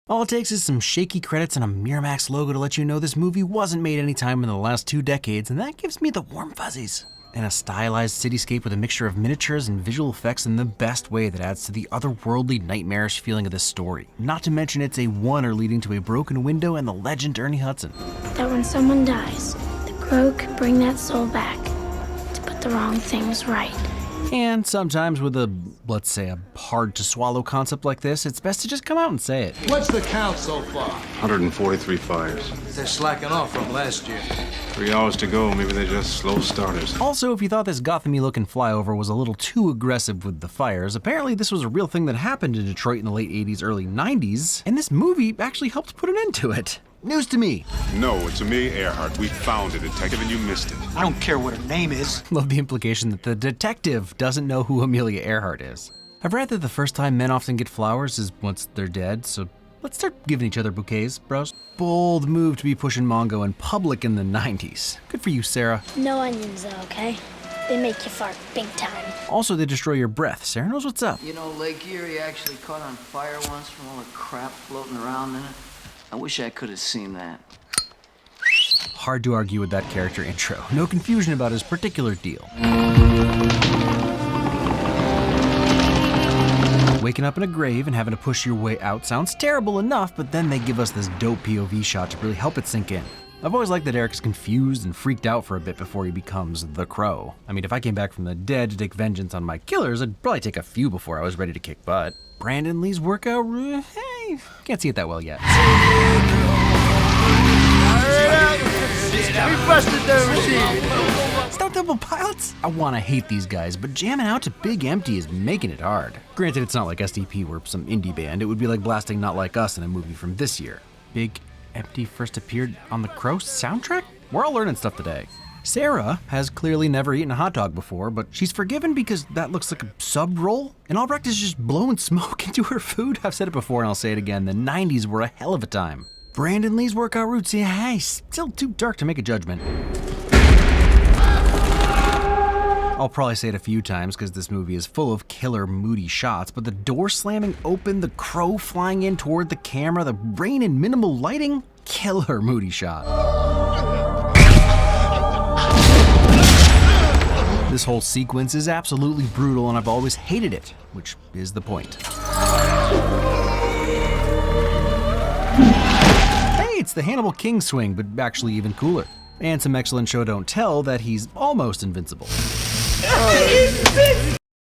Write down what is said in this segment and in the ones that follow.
All it takes is some shaky credits and a Miramax logo to let you know this movie wasn't made anytime in the last 2 decades, and that gives me the warm fuzzies. And a stylized cityscape with a mixture of miniatures and visual effects in the best way that adds to the otherworldly, nightmarish feeling of this story. Not to mention it's a oneer leading to a broken window and the legend Ernie Hudson. That when someone dies, the crow could bring that soul back to put the wrong things right. And sometimes with a, let's say, a hard-to-swallow concept like this, it's best to just come out and say it. What's the count so far? 143 fires. They're slacking off from last year. 3 hours to go, maybe they're just slow starters. Also, if you thought this Gotham-y-looking flyover was a little too aggressive with the fires, apparently this was a real thing that happened in Detroit in the late 80s, early 90s, and this movie actually helped put an end to it. News to me. No, it's Amelia Earhart. We found a detective and you missed it. I don't care what her name is. Love the implication that the detective doesn't know who Amelia Earhart is. I've read that the first time men often get flowers is once they're dead, so let's start giving each other bouquets, bros. Bold move to be pushing Mongo in public in the 90s. Good for you, Sarah. No onions though, okay? They make you fart big time. Also, they destroy your breath. Sarah knows what's up. You know, Lake Erie actually caught on fire once from all the crap floating around in it. I wish I could have seen that. Hard to argue with that character intro. No confusion about his particular deal. Waking up in a grave and having to push your way out sounds terrible enough, but then they give us this dope POV shot to really help it sink in. I've always liked that Eric's confused and freaked out for a bit before he becomes the Crow. I mean, if I came back from the dead to take vengeance on my killers, I'd probably take a few before I was ready to kick butt. Brandon Lee's workout, hey, can't see it that well yet. Stunt double pilots? I wanna hate these guys, but jamming out to Big Empty is making it hard. Granted, it's not like SDP were some indie band. It would be like blasting Not Like Us in a movie from this year. Big Empty first appeared on the Crow soundtrack? We're all learning stuff today. Sarah has clearly never eaten a hot dog before, but she's forgiven because that looks like a sub roll, and Albrecht is just blowing smoke into her food. I've said it before and I'll say it again, the 90s were a hell of a time. Brandon Lee's workout routes, yeah, hey, still too dark to make a judgment. I'll probably say it a few times because this movie is full of killer, moody shots, but the door slamming open, the crow flying in toward the camera, the rain and minimal lighting, killer moody shot. This whole sequence is absolutely brutal and I've always hated it, which is the point. Hey, it's the Hannibal King swing, but actually even cooler. And some excellent show don't tell that he's almost invincible.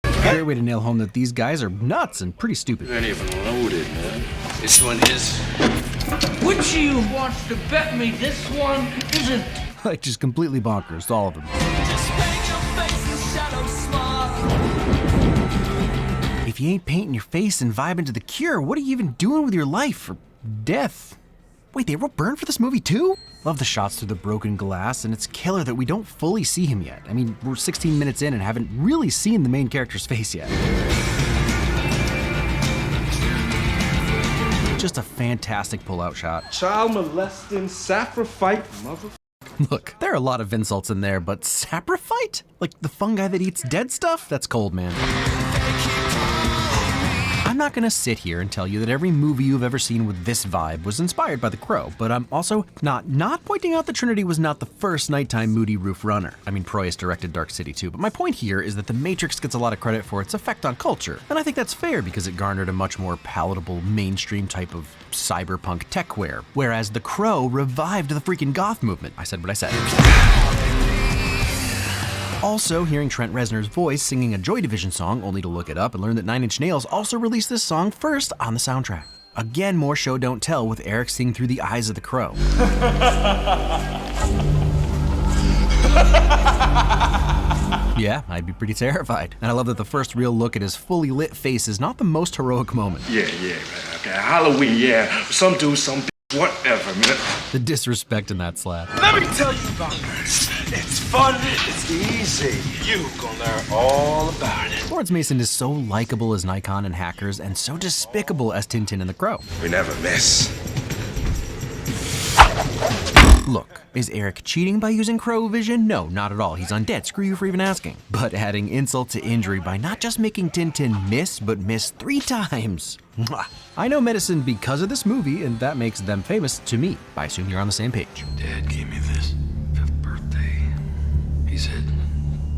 Great way to nail home that these guys are nuts and pretty stupid. They're not even loaded, man. This one is. Would you want to bet me this one isn't? Like just completely bonkers, all of them. If you ain't painting your face and vibing to The Cure, what are you even doing with your life or death? Wait, they wrote Burn for this movie too? Love the shots through the broken glass, and it's killer that we don't fully see him yet. I mean, we're 16 minutes in and haven't really seen the main character's face yet. Just a fantastic pull-out shot. Child molesting, saprophyte, mother. Look, there are a lot of insults in there, but saprophyte? Like the fungi that eats dead stuff? That's cold, man. I'm not gonna sit here and tell you that every movie you've ever seen with this vibe was inspired by The Crow, but I'm also not pointing out that Trinity was not the first nighttime moody roof runner. I mean, Proyas directed Dark City too, but my point here is that The Matrix gets a lot of credit for its effect on culture, and I think that's fair because it garnered a much more palatable, mainstream type of cyberpunk techwear, whereas The Crow revived the freaking goth movement. I said what I said. Also, hearing Trent Reznor's voice singing a Joy Division song, only to look it up and learn that 9 Inch Nails also released this song first on the soundtrack. Again, more show don't tell with Eric seeing through the eyes of the Crow. Yeah, I'd be pretty terrified. And I love that the first real look at his fully lit face is not the most heroic moment. Yeah, man. Okay, Halloween, yeah. Some dude, some bitch, whatever, man. The disrespect in that slap. Let me tell you about this. It's fun, it's easy. You gonna learn all about it. Lawrence Mason is so likable as Nikon and Hackers and so despicable as Tintin and the Crow. We never miss. Look, is Eric cheating by using crow vision? No, not at all. He's undead. Screw you for even asking. But adding insult to injury by not just making Tintin miss, but miss 3 times. Mwah. I know medicine because of this movie, and that makes them famous to me. I assume you're on the same page. Dad gave me this 5th birthday. He said,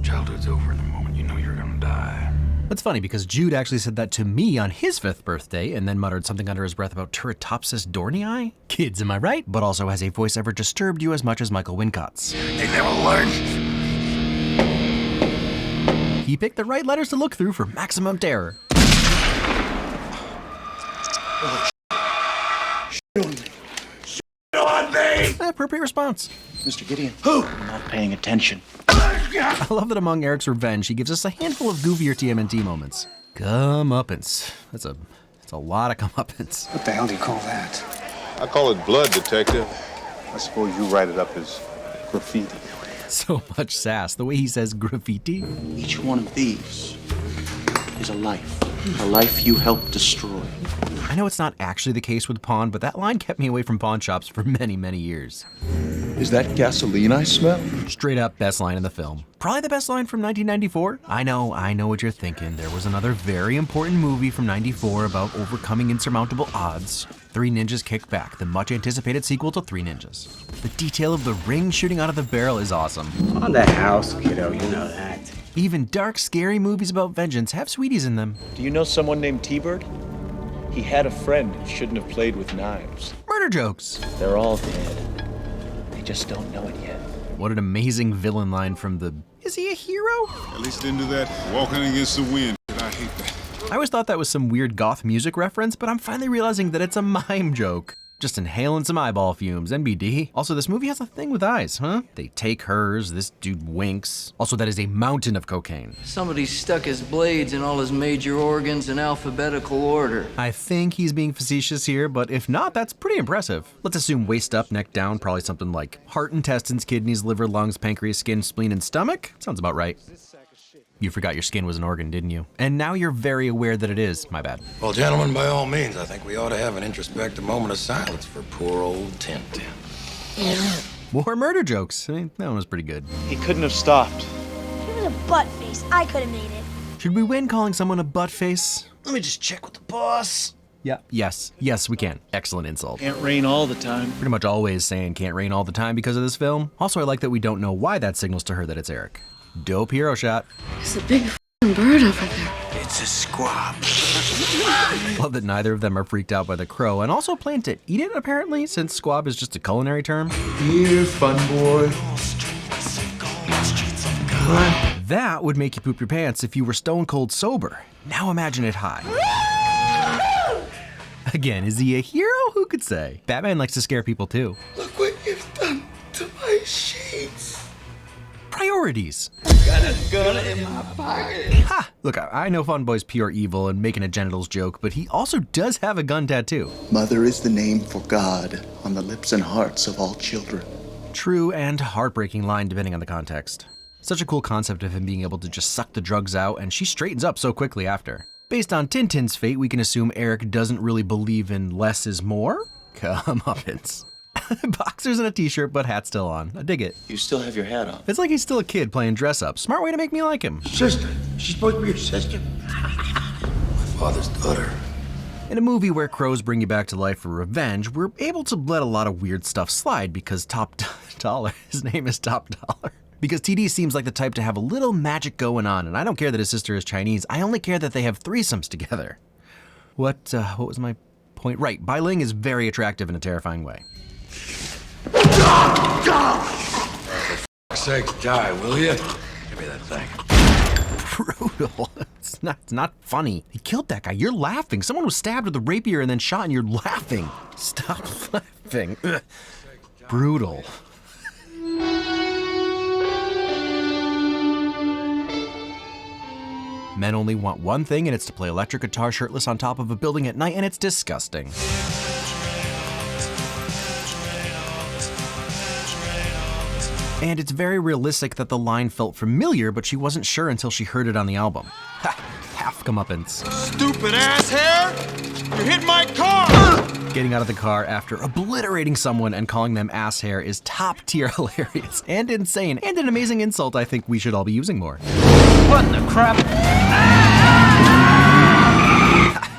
childhood's over the moment you know you're gonna die. That's funny because Jude actually said that to me on his 5th birthday and then muttered something under his breath about Turritopsis dornii. Kids, am I right? But also, has a voice ever disturbed you as much as Michael Wincott's? They never learned. He picked the right letters to look through for maximum terror. On me! Appropriate response. Mr. Gideon. Who? I'm not paying attention. I love that among Eric's revenge, he gives us a handful of goofier TMNT moments. Comeuppance. That's a lot of comeuppance. What the hell do you call that? I call it blood, Detective. I suppose you write it up as graffiti. So much sass. The way he says graffiti. Each one of these is a life you helped destroy. I know it's not actually the case with pawn, but that line kept me away from pawn shops for many, many years. Is that gasoline I smell? Straight up best line in the film. Probably the best line from 1994. I know what you're thinking. There was another very important movie from 94 about overcoming insurmountable odds. 3 Ninjas Kick Back, the much anticipated sequel to 3 Ninjas. The detail of the ring shooting out of the barrel is awesome. On the house, kiddo, you know that. Even dark, scary movies about vengeance have sweeties in them. Do you know someone named T-Bird? He had a friend who shouldn't have played with knives. Murder jokes. They're all dead. They just don't know it yet. What an amazing villain line from the... Is he a hero? At least didn't do that walking against the wind. I hate that. I always thought that was some weird goth music reference, but I'm finally realizing that it's a mime joke. Just inhaling some eyeball fumes, NBD. Also, this movie has a thing with eyes, huh? They take hers, this dude winks. Also, that is a mountain of cocaine. Somebody stuck his blades in all his major organs in alphabetical order. I think he's being facetious here, but if not, that's pretty impressive. Let's assume waist up, neck down, probably something like heart, intestines, kidneys, liver, lungs, pancreas, skin, spleen, and stomach. Sounds about right. You forgot your skin was an organ, didn't you? And now you're very aware that it is. My bad. Well, gentlemen, by all means, I think we ought to have an introspective moment of silence for poor old Tintin. More murder jokes. I mean, that one was pretty good. He couldn't have stopped. If it was a butt face, I could have made it. Should we win calling someone a butt face? Let me just check with the boss. Yeah. Yes, we can. Excellent insult. Can't rain all the time. Pretty much always saying can't rain all the time because of this film. Also, I like that we don't know why that signals to her that it's Eric. Dope hero shot. There's a big f***ing bird over there. It's a squab. Love that neither of them are freaked out by the crow and also plan to eat it, apparently, since squab is just a culinary term. Here, fun boy. That would make you poop your pants if you were stone cold sober. Now imagine it high. Again, is he a hero? Who could say? Batman likes to scare people too. Look what you've done to my sheets. Priorities. Got a gun in my pocket. Ha! Look, I know Fun Boy's pure evil and making a genitals joke, but he also does have a gun tattoo. Mother is the name for God on the lips and hearts of all children. True and heartbreaking line depending on the context. Such a cool concept of him being able to just suck the drugs out, and she straightens up so quickly after. Based on Tintin's fate, we can assume Eric doesn't really believe in less is more? Comeuppance. Boxers and a t-shirt, but hat still on. I dig it. You still have your hat on. It's like he's still a kid playing dress up. Smart way to make me like him. Sister. She's supposed to be your sister. My father's daughter. In a movie where crows bring you back to life for revenge, we're able to let a lot of weird stuff slide because Top Dollar, his name is Top Dollar. Because TD seems like the type to have a little magic going on, and I don't care that his sister is Chinese, I only care that they have threesomes together. What was my point? Right, Bai Ling is very attractive in a terrifying way. For f***'s sake, die, will you? Give me that thing. Brutal. It's not funny. He killed that guy. You're laughing. Someone was stabbed with a rapier and then shot and you're laughing. Stop laughing. Ugh. Brutal. Men only want one thing, and it's to play electric guitar shirtless on top of a building at night, and it's disgusting. And it's very realistic that the line felt familiar, but she wasn't sure until she heard it on the album. Ha! half comeuppance. Stupid ass hair! You hit my car! Getting out of the car after obliterating someone and calling them ass hair is top tier hilarious and insane, and an amazing insult I think we should all be using more. What in the crap?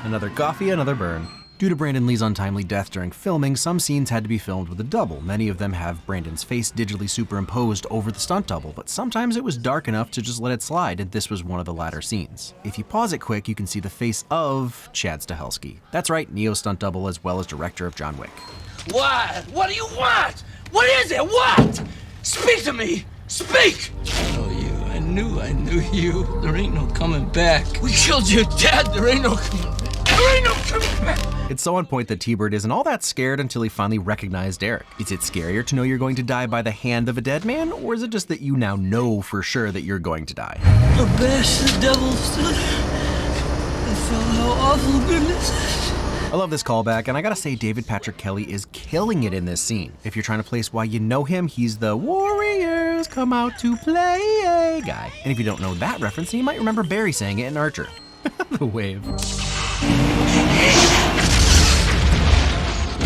Another coffee, another burn. Due to Brandon Lee's untimely death during filming, some scenes had to be filmed with a double. Many of them have Brandon's face digitally superimposed over the stunt double, but sometimes it was dark enough to just let it slide, and this was one of the latter scenes. If you pause it quick, you can see the face of Chad Stahelski. That's right, Neo's stunt double as well as director of John Wick. What? What do you want? What is it? What? Speak to me! Speak! Oh, you. I knew you. There ain't no coming back. We killed your dad. There ain't no coming back. There ain't no coming back. It's so on point that T-Bird isn't all that scared until he finally recognized Eric. Is it scarier to know you're going to die by the hand of a dead man, or is it just that you now know for sure that you're going to die? The best the devil stood. I felt how awful goodness is. I love this callback, and I gotta say David Patrick Kelly is killing it in this scene. If you're trying to place why you know him, he's the Warriors come out to play guy. And if you don't know that reference, you might remember Barry saying it in Archer. The wave.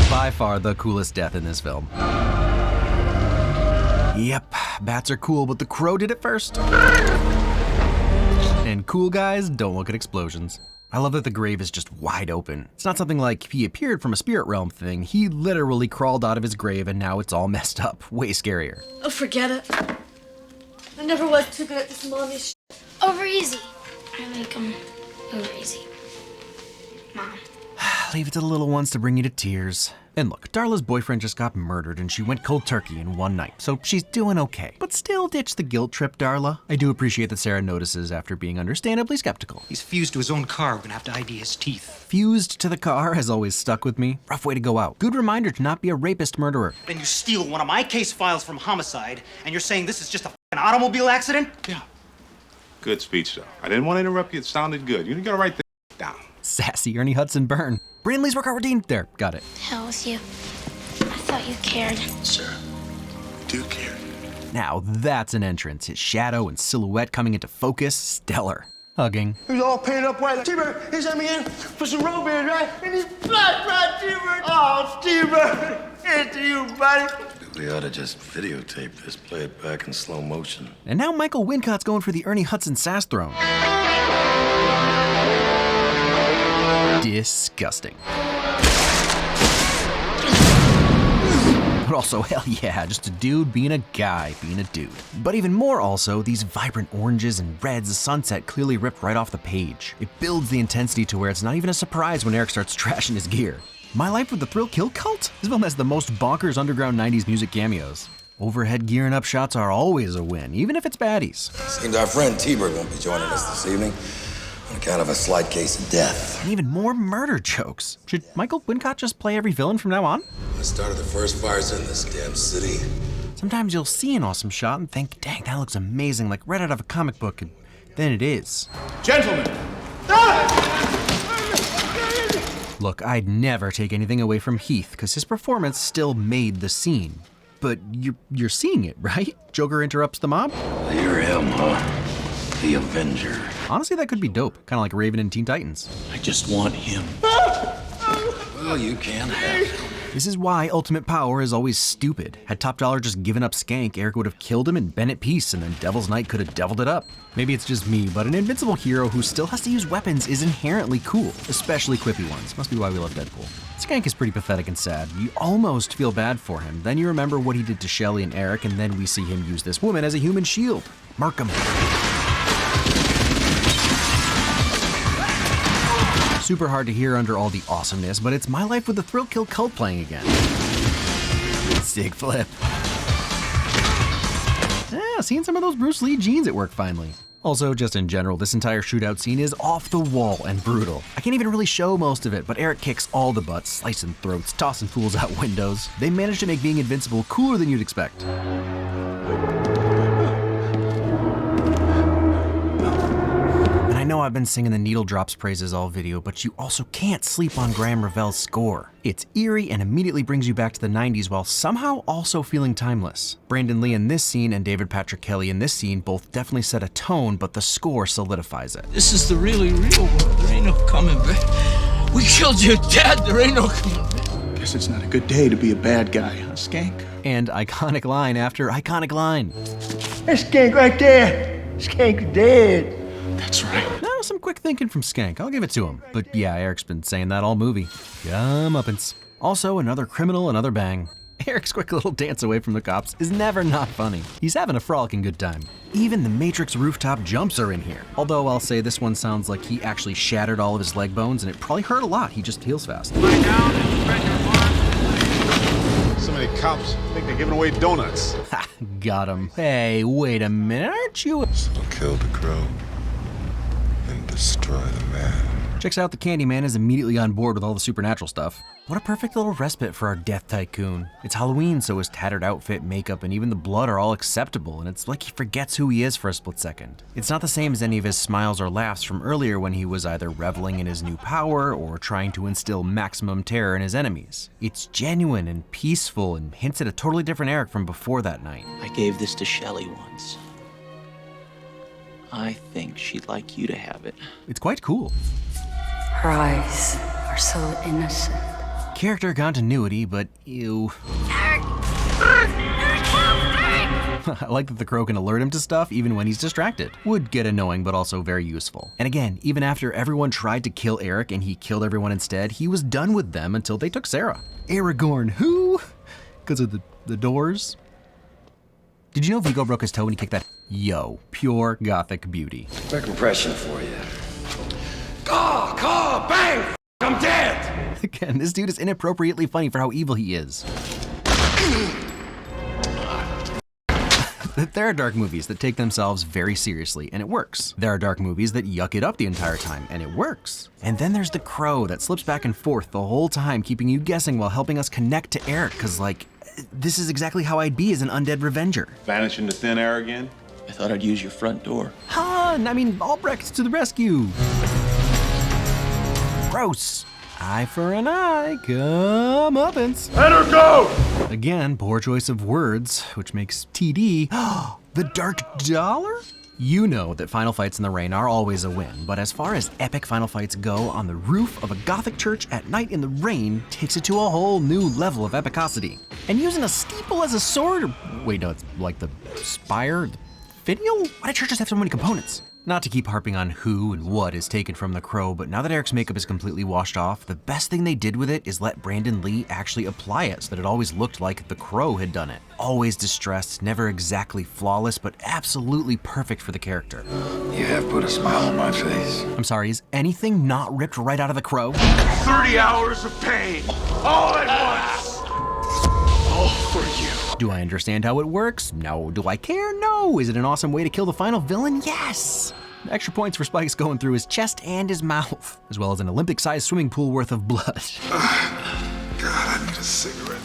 By far the coolest death in this film. Yep, bats are cool, but the crow did it first. And cool guys don't look at explosions. I love that the grave is just wide open. It's not something like he appeared from a spirit realm thing. He literally crawled out of his grave and now it's all messed up. Way scarier. Oh, forget it. I never was too good at this mommy shit. Over easy. I like 'em over easy. Mom. Leave it to the little ones to bring you to tears. And look, Darla's boyfriend just got murdered and she went cold turkey in one night, so she's doing okay. But still ditch the guilt trip, Darla. I do appreciate that Sarah notices after being understandably skeptical. He's fused to his own car. We're gonna have to ID his teeth. Fused to the car has always stuck with me. Rough way to go out. Good reminder to not be a rapist murderer. Then you steal one of my case files from homicide, and you're saying this is just an automobile accident? Yeah. Good speech, though. I didn't want to interrupt you. It sounded good. You gotta write that down. Sassy Ernie Hudson burn. Brandon Lee's workout routine. There, got it. Hell with you. I thought you cared. Sir, I do care. Now that's an entrance. His shadow and silhouette coming into focus. Stellar. Hugging. He's all painted up white. T-Bird, he sent me in for some road beers, right? And he's black, right, T-Bird? Oh, T-Bird, it's you, buddy. We ought to just videotape this, play it back in slow motion. And now Michael Wincott's going for the Ernie Hudson sass throne. Disgusting. But also, hell yeah, just a dude being a guy being a dude. But even more also, these vibrant oranges and reds, the sunset clearly ripped right off the page. It builds the intensity to where it's not even a surprise when Eric starts trashing his gear. My Life with the Thrill Kill Cult? This film has the most bonkers underground 90s music cameos. Overhead gearing up shots are always a win, even if it's baddies. Seems our friend T-Bird won't be joining us this evening on account of a slight case of death. And even more murder jokes. Should Michael Wincott just play every villain from now on? I started the first fires in this damn city. Sometimes you'll see an awesome shot and think, dang, that looks amazing, like right out of a comic book, and then it is. Gentlemen! Look, I'd never take anything away from Heath, because his performance still made the scene. But you're seeing it, right? Joker interrupts the mob? You're him, huh? The Avenger. Honestly, that could be dope. Kind of like Raven in Teen Titans. I just want him. Well, you can have him. This is why Ultimate Power is always stupid. Had Top Dollar just given up Skank, Eric would have killed him and been at peace, and then Devil's Night could have deviled it up. Maybe it's just me, but an invincible hero who still has to use weapons is inherently cool, especially quippy ones. Must be why we love Deadpool. Skank is pretty pathetic and sad. You almost feel bad for him. Then you remember what he did to Shelly and Eric, and then we see him use this woman as a human shield. Mark him. Super hard to hear under all the awesomeness, but it's My Life with the Thrill Kill Cult playing again. Sick flip. Yeah, seeing some of those Bruce Lee jeans at work finally. Also, just in general, this entire shootout scene is off the wall and brutal. I can't even really show most of it, but Eric kicks all the butts, slicing throats, tossing fools out windows. They managed to make being invincible cooler than you'd expect. And I know I've been singing the needle drops praises all video, but you also can't sleep on Graham Revell's score. It's eerie and immediately brings you back to the 90s while somehow also feeling timeless. Brandon Lee in this scene and David Patrick Kelly in this scene both definitely set a tone, but the score solidifies it. This is the really real world. There ain't no coming back. We killed your dad. There ain't no coming back. Guess it's not a good day to be a bad guy, huh, Skank? And iconic line after iconic line. That's Skank right there. Skank's dead. That's right. That was some quick thinking from Skank, I'll give it to him. But yeah, Eric's been saying that all movie. Comeuppance. Also, another criminal, another bang. Eric's quick little dance away from the cops is never not funny. He's having a frolicking good time. Even the Matrix rooftop jumps are in here. Although I'll say this one sounds like he actually shattered all of his leg bones and it probably hurt a lot. He just heals fast. So many cops think they're giving away donuts. Ha, got him. Hey, wait a minute, aren't you? So kill the crow and destroy the man. Checks out the Candyman is immediately on board with all the supernatural stuff. What a perfect little respite for our death tycoon. It's Halloween, so his tattered outfit, makeup, and even the blood are all acceptable, and it's like he forgets who he is for a split second. It's not the same as any of his smiles or laughs from earlier when he was either reveling in his new power or trying to instill maximum terror in his enemies. It's genuine and peaceful and hints at a totally different Eric from before that night. I gave this to Shelley once. I think she'd like you to have it. It's quite cool. Her eyes are so innocent. Character continuity, but ew. I like that the crow can alert him to stuff even when he's distracted. Would get annoying, but also very useful. And again, even after everyone tried to kill Eric and he killed everyone instead, he was done with them until they took Sarah. Aragorn, who? Because of the doors? Did you know Viggo broke his toe when he kicked that? Yo, pure gothic beauty. Quick impression for you. Caw, bang! I'm dead! Again, this dude is inappropriately funny for how evil he is. There are dark movies that take themselves very seriously, and it works. There are dark movies that yuck it up the entire time, and it works. And then there's The Crow that slips back and forth the whole time, keeping you guessing while helping us connect to Eric, cause like, this is exactly how I'd be as an undead revenger. Vanish into thin air again? I thought I'd use your front door. Han, I mean, Albrecht to the rescue. Gross. Eye for an eye, comeuppance. Let her go! Again, poor choice of words, which makes TD the Dark Dollar? You know that final fights in the rain are always a win, but as far as epic final fights go, on the roof of a gothic church at night in the rain takes it to a whole new level of epicosity. And using a steeple as a sword, or wait, no, it's like the spire, the finial? Why do churches have so many components? Not to keep harping on who and what is taken from The Crow, but now that Eric's makeup is completely washed off, the best thing they did with it is let Brandon Lee actually apply it so that it always looked like The Crow had done it. Always distressed, never exactly flawless, but absolutely perfect for the character. You have put a smile on my face. I'm sorry, is anything not ripped right out of The Crow? 30 hours of pain, all at once. All for you. Do I understand how it works? No. Do I care? No. Is it an awesome way to kill the final villain? Yes. Extra points for Spike's going through his chest and his mouth, as well as an Olympic-sized swimming pool worth of blood. God, I need a cigarette.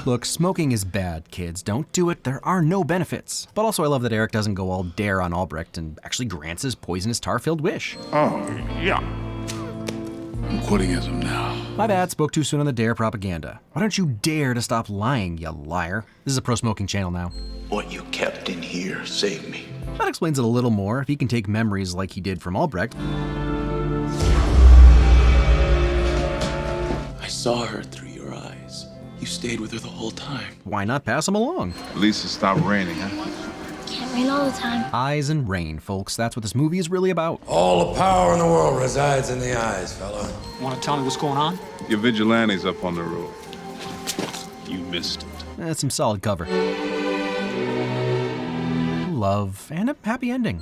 Look, smoking is bad, kids. Don't do it. There are no benefits. But also I love that Eric doesn't go all dare on Albrecht and actually grants his poisonous tar-filled wish. Oh, yeah. I'm quitting as of now. My bad, spoke too soon on the dare propaganda. Why don't you dare to stop lying, you liar? This is a pro-smoking channel now. What you kept in here saved me. That explains it a little more if he can take memories like he did from Albrecht. I saw her through your eyes. You stayed with her the whole time. Why not pass him along? At least it stopped raining, huh? Can't rain all the time. Eyes and rain, folks. That's what this movie is really about. All the power in the world resides in the eyes, fella. Want to tell me what's going on? Your vigilante's up on the roof. You missed it. That's some solid cover. Love and a happy ending.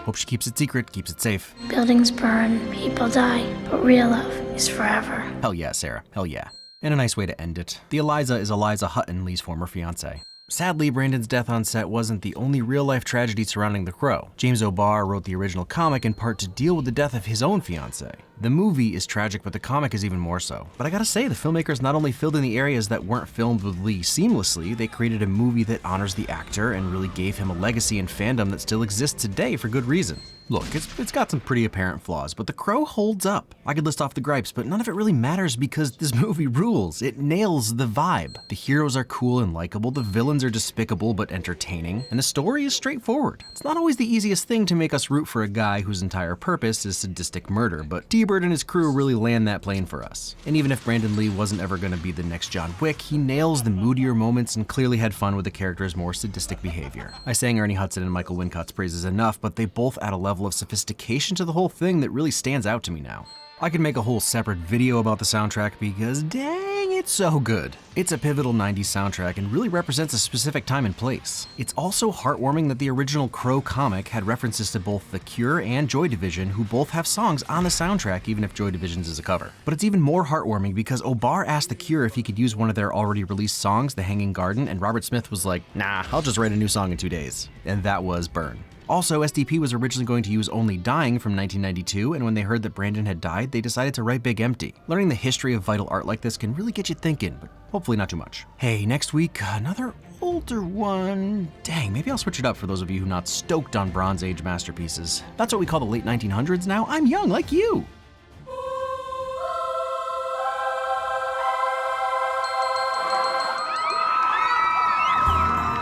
Hope she keeps it secret, keeps it safe. Buildings burn, people die, but real love is forever. Hell yeah, Sarah. Hell yeah. And a nice way to end it. The Eliza is Eliza Hutton, Lee's former fiance. Sadly, Brandon's death on set wasn't the only real-life tragedy surrounding The Crow. James O'Barr wrote the original comic in part to deal with the death of his own fiancée. The movie is tragic, but the comic is even more so. But I gotta say, the filmmakers not only filled in the areas that weren't filmed with Lee seamlessly, they created a movie that honors the actor and really gave him a legacy and fandom that still exists today for good reason. Look, it's got some pretty apparent flaws, but The Crow holds up. I could list off the gripes, but none of it really matters because this movie rules. It nails the vibe. The heroes are cool and likable, the villains are despicable but entertaining, and the story is straightforward. It's not always the easiest thing to make us root for a guy whose entire purpose is sadistic murder, but T-Bird and his crew really land that plane for us. And even if Brandon Lee wasn't ever going to be the next John Wick, he nails the moodier moments and clearly had fun with the character's more sadistic behavior. I sang Ernie Hudson and Michael Wincott's praises enough, but they both add a level of sophistication to the whole thing that really stands out to me now. I could make a whole separate video about the soundtrack because dang, it's so good. It's a pivotal 90s soundtrack and really represents a specific time and place. It's also heartwarming that the original Crow comic had references to both The Cure and Joy Division, who both have songs on the soundtrack even if Joy Division's is a cover. But it's even more heartwarming because O'Barr asked The Cure if he could use one of their already released songs, The Hanging Garden, and Robert Smith was like, nah, I'll just write a new song in 2 days. And that was Burn. Also, SDP was originally going to use Only Dying from 1992, and when they heard that Brandon had died, they decided to write Big Empty. Learning the history of vital art like this can really get you thinking, but hopefully not too much. Hey, next week, another older one. Dang, maybe I'll switch it up for those of you who are not stoked on Bronze Age masterpieces. That's what we call the late 1900s now. I'm young, like you.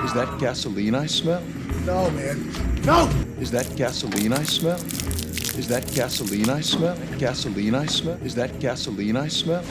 Is that gasoline I smell? No, man. No! Is that gasoline I smell? Is that gasoline I smell? Gasoline I smell? Is that gasoline I smell?